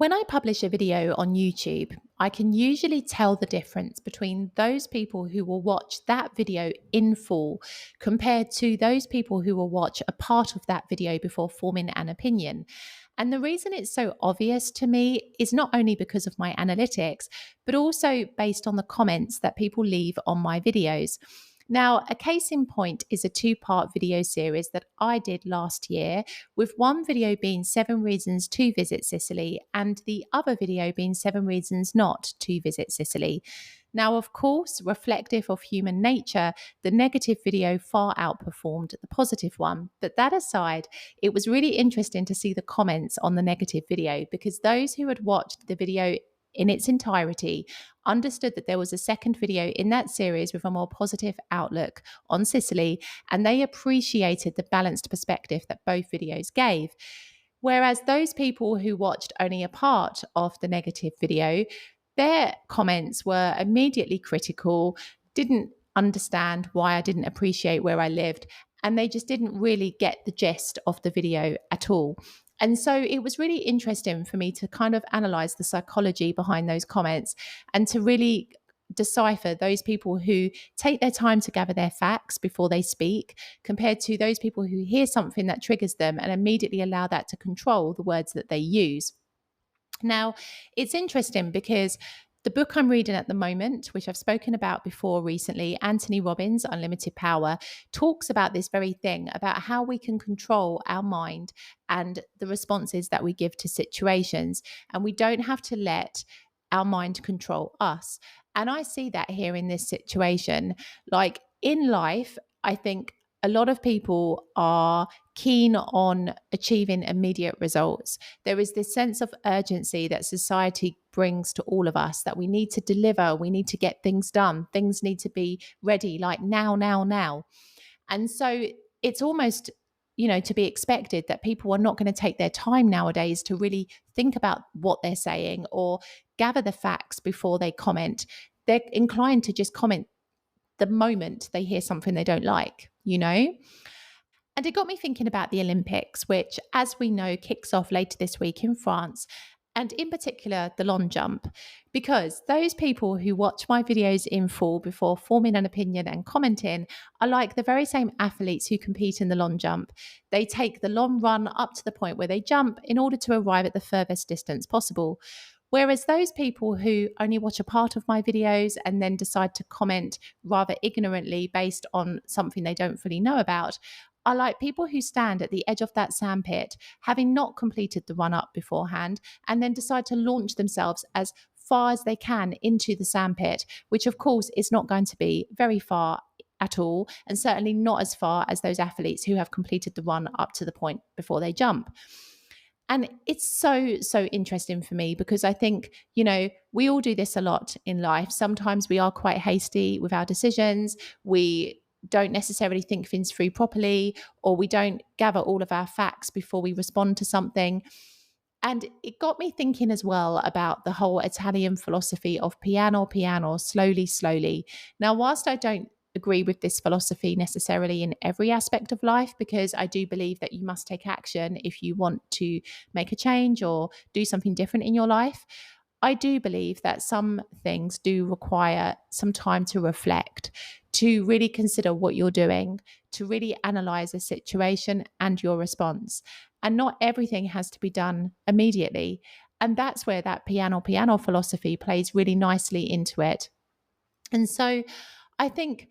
When I publish a video on YouTube, I can usually tell the difference between those people who will watch that video in full compared to those people who will watch a part of that video before forming an opinion. And the reason it's so obvious to me is not only because of my analytics, but also based on the comments that people leave on my videos. Now, a case in point is a two-part video series that I did last year, with one video being 7 reasons to visit Sicily and the other video being 7 reasons not to visit Sicily. Now, of course, reflective of human nature, the negative video far outperformed the positive one. But that aside, it was really interesting to see the comments on the negative video because those who had watched the video in its entirety understood that there was a second video in that series with a more positive outlook on Sicily, and they appreciated the balanced perspective that both videos gave. Whereas those people who watched only a part of the negative video, their comments were immediately critical, didn't understand why I didn't appreciate where I lived, and they just didn't really get the gist of the video at all. And so it was really interesting for me to kind of analyze the psychology behind those comments and to really decipher those people who take their time to gather their facts before they speak compared to those people who hear something that triggers them and immediately allow that to control the words that they use. Now, it's interesting because the book I'm reading at the moment, which I've spoken about before recently, Anthony Robbins' Unlimited Power, talks about this very thing, about how we can control our mind and the responses that we give to situations. And we don't have to let our mind control us. And I see that here in this situation. Like in life, I think a lot of people are keen on achieving immediate results. There is this sense of urgency that society brings to all of us that we need to deliver, we need to get things done, things need to be ready, like now, now, now. And so it's almost, to be expected that people are not going to take their time nowadays to really think about what they're saying or gather the facts before they comment. They're inclined to just comment the moment they hear something they don't like. And it got me thinking about the Olympics, which, as we know, kicks off later this week in France, and in particular, the long jump, because those people who watch my videos in full before forming an opinion and commenting are like the very same athletes who compete in the long jump. They take the long run up to the point where they jump in order to arrive at the furthest distance possible. Whereas those people who only watch a part of my videos and then decide to comment rather ignorantly based on something they don't fully know about are like people who stand at the edge of that sandpit, having not completed the run up beforehand, and then decide to launch themselves as far as they can into the sandpit, which of course is not going to be very far at all, and certainly not as far as those athletes who have completed the run up to the point before they jump. And it's so interesting for me because I think, we all do this a lot in life. Sometimes we are quite hasty with our decisions. We don't necessarily think things through properly, or we don't gather all of our facts before we respond to something. And it got me thinking as well about the whole Italian philosophy of piano, piano, slowly, slowly. Now, whilst I don't agree with this philosophy necessarily in every aspect of life, because I do believe that you must take action if you want to make a change or do something different in your life, I do believe that some things do require some time to reflect, to really consider what you're doing, to really analyze a situation and your response. And not everything has to be done immediately. And that's where that piano piano philosophy plays really nicely into it. And so I think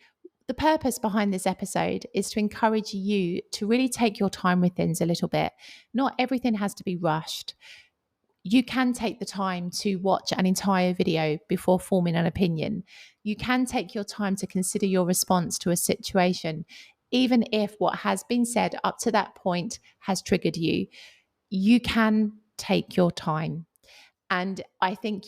the purpose behind this episode is to encourage you to really take your time with things a little bit. Not everything has to be rushed. You can take the time to watch an entire video before forming an opinion. You can take your time to consider your response to a situation, even if what has been said up to that point has triggered you. You can take your time. And I think,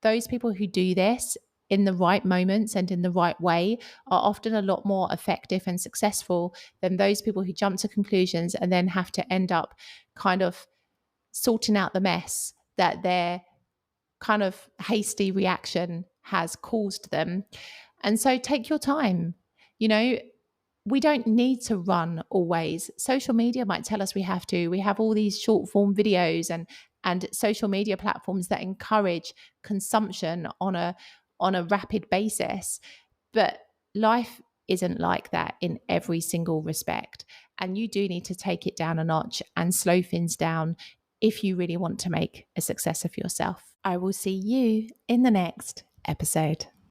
those people who do this in the right moments and in the right way are often a lot more effective and successful than those people who jump to conclusions and then have to end up kind of sorting out the mess that their kind of hasty reaction has caused them. And so take your time. We don't need to run always. Social media might tell us we have to. We have all these short form videos and and social media platforms that encourage consumption on a rapid basis. But life isn't like that in every single respect. And you do need to take it down a notch and slow things down if you really want to make a success of yourself. I will see you in the next episode.